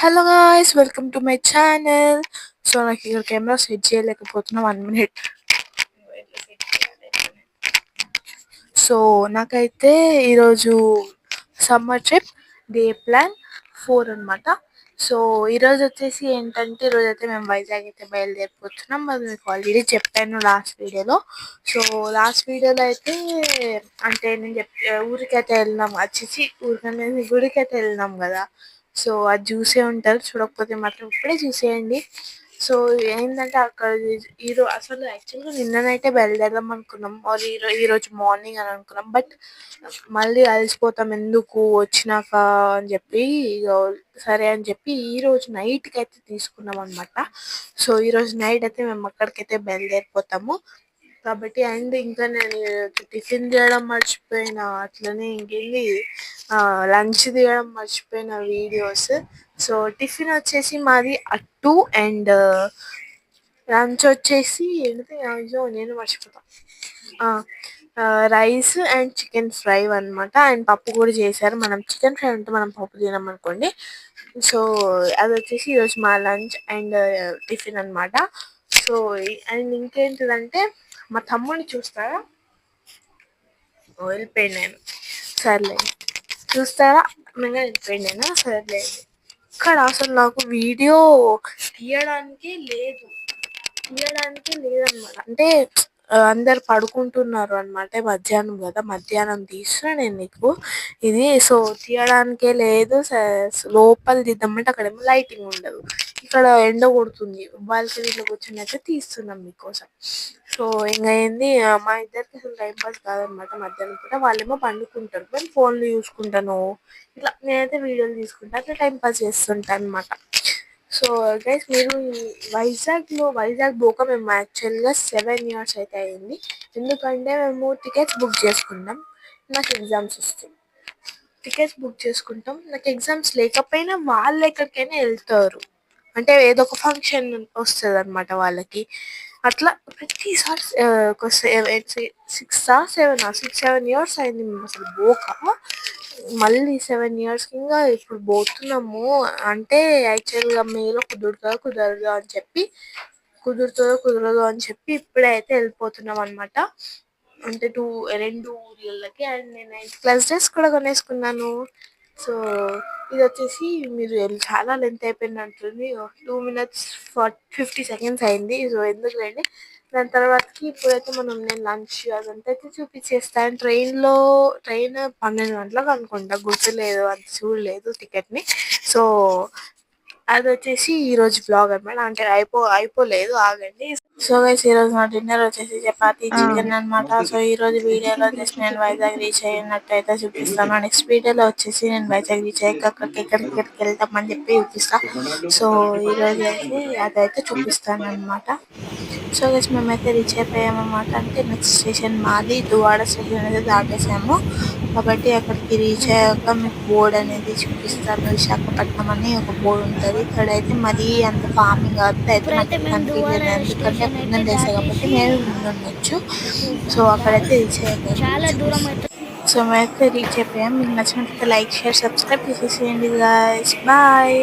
Hello guys, welcome to my channel. So నాకు ఇక్కడ camera set చేయలేకపోతున్నా 1 minute. So నాకైతే ఈరోజు సమ్మర్ ట్రిప్ డే ప్లాన్ 4 అనమాట. సో ఈరోజు వచ్చేసి ఏంటంటే ఈరోజైతే మేము వైజాగ్ అయితే బయలుదేరిపోతున్నాం. అది మీకు ఆల్రెడీ చెప్పాను లాస్ట్ వీడియోలో. సో లాస్ట్ వీడియోలో అయితే అంటే నేను ఊరికైతే వెళ్ళినాం, వచ్చేసి ఊరికనేది గుడికి అయితే వెళ్ళినాం కదా. సో అది చూసే ఉంటారు, చూడకపోతే మాత్రం ఇప్పుడే చూసేయండి. సో ఏంటంటే అక్కడ అసలు యాక్చువల్గా నిన్ననైతే బయలుదేరదాం అనుకున్నాం, ఈరోజు మార్నింగ్ అని అనుకున్నాం. బట్ మళ్ళీ అలసిపోతాం ఎందుకు వచ్చినాక అని చెప్పి సరే అని చెప్పి ఈరోజు నైట్కి అయితే తీసుకున్నాం అనమాట. సో ఈరోజు నైట్ అయితే మేము అక్కడికైతే బయలుదేరిపోతాము కాబట్టి. అండ్ ఇంకా నేను టిఫిన్ చేయడం మర్చిపోయినా, అట్లనే ఇంకేంది లంచ్ తీయడం మర్చిపోయిన వీడియోస్. సో టిఫిన్ వచ్చేసి మాది అట్టు, అండ్ లంచ్ వచ్చేసి ఏంటి అయ్యో నేను మర్చిపోతాను, రైస్ అండ్ చికెన్ ఫ్రై అనమాట. అండ్ పప్పు కూడా చేశారు. మనం చికెన్ ఫ్రై అంటే మనం పప్పు తినాం అనుకోండి. సో అది వచ్చేసి ఈరోజు మా లంచ్ అండ్ టిఫిన్ అనమాట. సో అండ్ ఇంకేంటిదంటే మా తమ్ముడిని చూస్తారా, వెళ్ళిపోయింది నేను, సర్లే చూస్తారా మేము వెళ్ళిపోయింది నేను, సర్లేదు. ఇక్కడ అసలు నాకు వీడియో తీయడానికి లేదనమాట. అంటే అందరు పడుకుంటున్నారు అనమాట, మధ్యాహ్నం కదా, మధ్యాహ్నం తీసిన నేను నీకు ఇది. సో తీయడానికే లేదు. లోపల తీద్దామంటే అక్కడేమో లైటింగ్ ఉండదు, ఇక్కడ ఎండ కొడుతుంది. బాల్కనీలో కూర్చొని అయితే తీస్తున్నాం మీకోసం. సో ఇంకా ఏంది, మా ఇద్దరికి అసలు టైం పాస్ కాదనమాట మధ్యాహ్నం పూట. వాళ్ళేమో పండుకుంటారు, కానీ ఫోన్లు చూసుకుంటాను, ఇట్లా నేనైతే వీడియోలు తీసుకుంటా, అట్లా టైం పాస్ చేస్తుంటాను అనమాట. సో గైస్, మీరు వైజాగ్ పోక మేము యాక్చువల్గా 7 years అయితే అయింది. ఎందుకంటే మేము టికెట్స్ బుక్ చేసుకున్నాం. నాకు ఎగ్జామ్స్ వస్తాయి, టికెట్స్ బుక్ చేసుకుంటాం. నాకు ఎగ్జామ్స్ లేకపోయినా వాళ్ళు ఎక్కడికైనా వెళ్తారు, అంటే ఏదో ఒక ఫంక్షన్ వస్తుంది అనమాట వాళ్ళకి. అట్లా ప్రతిసారి ఒక 6-7 years అయింది మేము అసలు పోక. మళ్ళీ 7 years ఇంకా ఇప్పుడు పోతున్నాము. అంటే యాక్చువల్గా మేలో కుదరదు అని చెప్పి, కుదరదు అని చెప్పి ఇప్పుడే అయితే వెళ్ళిపోతున్నాం అనమాట. అంటే 2 ఊర్లకి. అండ్ నేను 9th class డ్రెస్ కూడా కొనేసుకున్నాను. సో ఇది వచ్చేసి మీరు చాలా లెంత్ అయిపోయింది అంటుంది, 2 minutes 50 seconds అయింది. సో ఎందుకులేండి, దాని తర్వాతకి ఇప్పుడైతే నేను లంచ్ అదంతా అయితే చూపించేస్తాను. ట్రైన్ 12 గంటలకు అనుకుంటా, గుర్తులేదు, అది చూడలేదు టికెట్ని. సో అది వచ్చేసి ఈరోజు బ్లాగ్ అనమాట. అంటే అయిపోలేదు, ఆగండి. సో గైస్, ఈరోజు నా డిన్నర్ వచ్చేసి చపాతీ చికెన్ అనమాట. సో ఈరోజు వీడియోలో జస్ట్ నేను వైజాగ్ రీచ్ అయినట్టయితే చూపిస్తాను. నెక్స్ట్ వీడియోలో వచ్చేసి నేను వైజాగ్ రీచ్ అయ్యాక ఎక్కడికి వెళ్తామని చెప్పి చూపిస్తాను. సో ఈరోజు అయితే అదైతే చూపిస్తాను అనమాట. సో గైస్, మేమైతే రీచ్ అయిపోయామన్నమాట. అంటే నెక్స్ట్ స్టేషన్ మాది దువ్వాడ స్టేషన్ అయితే దాటేసాము. కాబట్టి అక్కడికి రీచ్ అయ్యాక మీకు బోర్డు అనేది చూపిస్తాను. విశాఖపట్నం అని ఒక బోర్డు ఉంటుంది. ఇక్కడైతే మరీ అంత ఫార్మింగ్ అయితే నాకు కనిపించలేదు, ఎందుకంటే పొద్దున్న చేసా కాబట్టి నేను ఉండొచ్చు. సో అక్కడైతే రీచ్ అయ్యాక సో మేమైతే రీచ్ అయిపోయాం. మీకు నచ్చినట్లయితే లైక్, షేర్, సబ్స్క్రైబ్ చేసేసేయండి గాయ్స్. బాయ్.